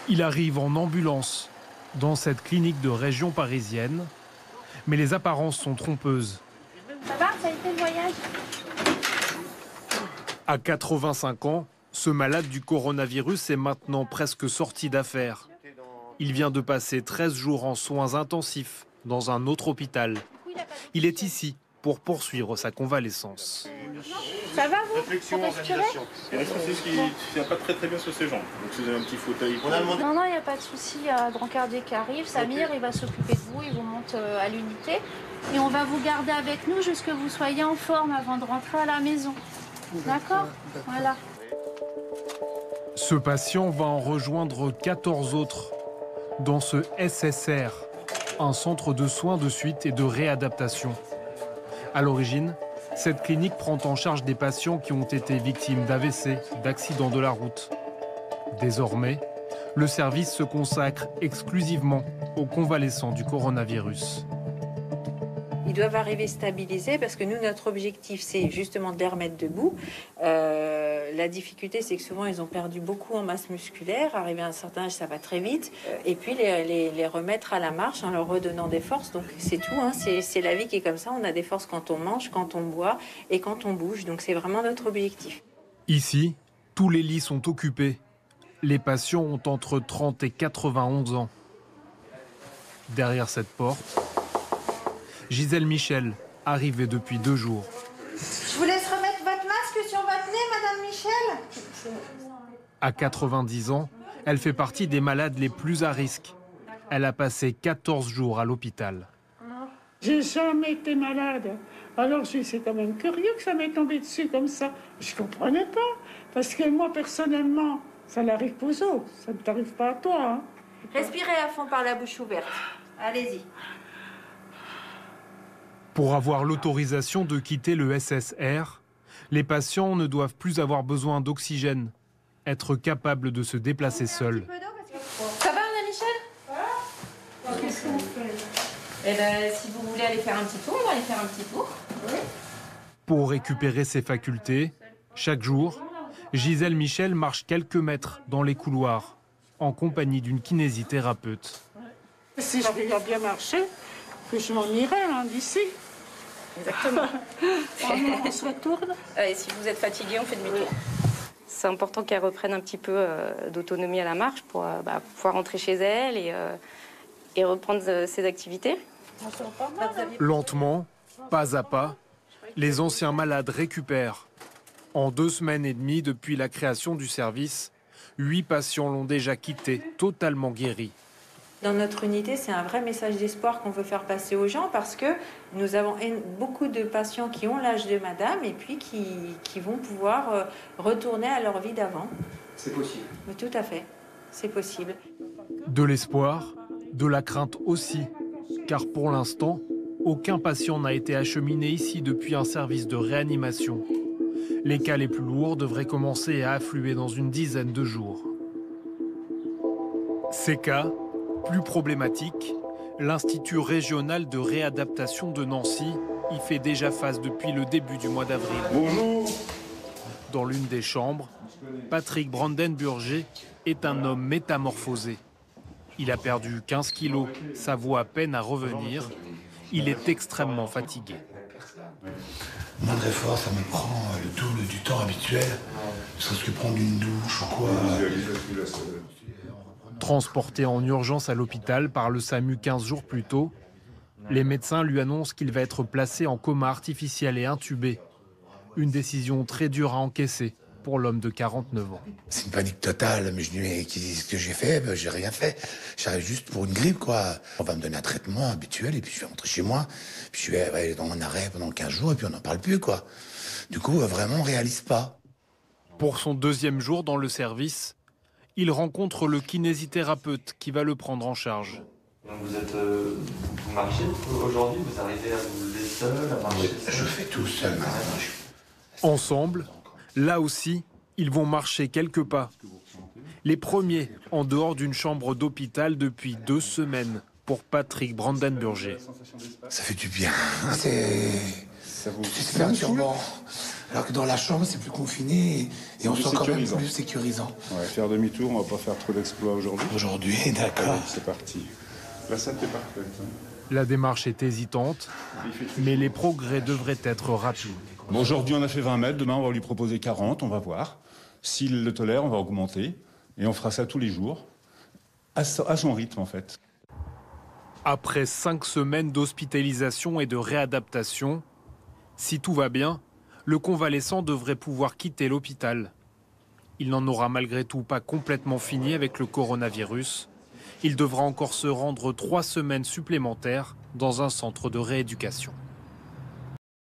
Il arrive en ambulance dans cette clinique de région parisienne, mais les apparences sont trompeuses. Ça va, ça a été le voyage? À 85 ans, ce malade du coronavirus est maintenant presque sorti d'affaire. Il vient de passer 13 jours en soins intensifs dans un autre hôpital. Il est ici pour poursuivre sa convalescence. Ça va, vous? Réflexion, organisation. Il reste aussi ce qui ne tient pas très bien sur ses jambes. Donc si vous avez un petit fauteuil. Non, il n'y a pas de souci. Il y a Brancardier qui arrive. Samir, il va s'occuper de vous. Il vous monte à l'unité. Et on va vous garder avec nous jusqu'à ce que vous soyez en forme avant de rentrer à la maison. D'accord? Voilà. Ce patient va en rejoindre 14 autres dans ce SSR, un centre de soins de suite et de réadaptation. À l'origine, cette clinique prend en charge des patients qui ont été victimes d'AVC, d'accidents de la route. Désormais, le service se consacre exclusivement aux convalescents du coronavirus. Ils doivent arriver stabilisés parce que nous, notre objectif, c'est justement de les remettre debout. La difficulté, c'est que souvent, ils ont perdu beaucoup en masse musculaire. Arrivé à un certain âge, ça va très vite. Et puis, les remettre à la marche en leur redonnant des forces. Donc, c'est tout. Hein. C'est la vie qui est comme ça. On a des forces quand on mange, quand on boit et quand on bouge. Donc, c'est vraiment notre objectif. Ici, tous les lits sont occupés. Les patients ont entre 30 et 91 ans. Derrière cette porte, Gisèle Michel, arrivée depuis 2 jours. Je vous laisse remettre votre masque sur votre nez, Madame Michel. À 90 ans, elle fait partie des malades les plus à risque. Elle a passé 14 jours à l'hôpital. J'ai jamais été malade. Alors c'est quand même curieux que ça m'est tombé dessus comme ça. Je comprenais pas. Parce que moi, personnellement, ça n'arrive pas aux autres. Ça ne t'arrive pas à toi. Hein. Respirez à fond par la bouche ouverte. Allez-y. Pour avoir l'autorisation de quitter le SSR, les patients ne doivent plus avoir besoin d'oxygène, être capables de se déplacer seuls. Ça va, Madame Michel? Qu'est-ce qu'on fait? Eh bien, si vous voulez aller faire un petit tour, on va aller faire un petit tour. Oui. Pour récupérer ses facultés, chaque jour, Gisèle Michel marche quelques mètres dans les couloirs, en compagnie d'une kinésithérapeute. Si j'arrive à bien marcher, que je m'en irai d'ici. Exactement. On se retourne. Et si vous êtes fatigué, on fait demi-tour. C'est important qu'elle reprenne un petit peu d'autonomie à la marche pour pouvoir rentrer chez elle et reprendre ses activités. Lentement, pas à pas, les anciens malades récupèrent. En 2 semaines et demie depuis la création du service, 8 patients l'ont déjà quitté, totalement guéris. Dans notre unité, c'est un vrai message d'espoir qu'on veut faire passer aux gens parce que nous avons beaucoup de patients qui ont l'âge de madame et puis qui vont pouvoir retourner à leur vie d'avant. C'est possible. Mais tout à fait, c'est possible. De l'espoir, de la crainte aussi, car pour l'instant, aucun patient n'a été acheminé ici depuis un service de réanimation. Les cas les plus lourds devraient commencer à affluer dans une dizaine de jours. Ces cas, plus problématiques, l'Institut régional de réadaptation de Nancy y fait déjà face depuis le début du mois d'avril. Bonjour. Dans l'une des chambres, Patrick Brandenburger est un homme métamorphosé. Il a perdu 15 kilos, sa voix peine à revenir. Il est extrêmement fatigué. Moindre effort, ça me prend le double du temps habituel. Ne serait-ce que prendre une douche ou quoi. Transporté en urgence à l'hôpital par le SAMU 15 jours plus tôt, les médecins lui annoncent qu'il va être placé en coma artificiel et intubé. Une décision très dure à encaisser pour l'homme de 49 ans. C'est une panique totale, mais je dis, mais qu'est-ce que j'ai fait? J'ai rien fait. J'arrive juste pour une grippe, quoi. On va me donner un traitement habituel et puis je vais rentrer chez moi. Puis je vais dans mon arrêt pendant 15 jours et puis on n'en parle plus, quoi. Du coup, vraiment, on réalise pas. Pour son 2e jour dans le service, il rencontre le kinésithérapeute qui va le prendre en charge. Vous marchez aujourd'hui? Vous arrivez à vous lever seul, à marcher seul? Je fais tout seul maintenant. Ensemble, là aussi, ils vont marcher quelques pas. Les premiers en dehors d'une chambre d'hôpital depuis 2 semaines pour Patrick Brandenburger. Ça fait du bien. C'est perturbant. Alors que dans la chambre, c'est plus confiné et on Plus sent quand même sécurisant. plus sécurisant. Ouais, faire demi-tour, on va pas faire trop d'exploits aujourd'hui. Aujourd'hui, d'accord. Allez, c'est parti. La salle est parfaite. Hein. La démarche est hésitante, mais les progrès devraient être rapides. Bon, aujourd'hui, on a fait 20 mètres. Demain, on va lui proposer 40. On va voir. S'il le tolère, on va augmenter. Et on fera ça tous les jours, à son rythme, en fait. Après 5 semaines d'hospitalisation et de réadaptation, si tout va bien, le convalescent devrait pouvoir quitter l'hôpital. Il n'en aura malgré tout pas complètement fini avec le coronavirus. Il devra encore se rendre 3 semaines supplémentaires dans un centre de rééducation.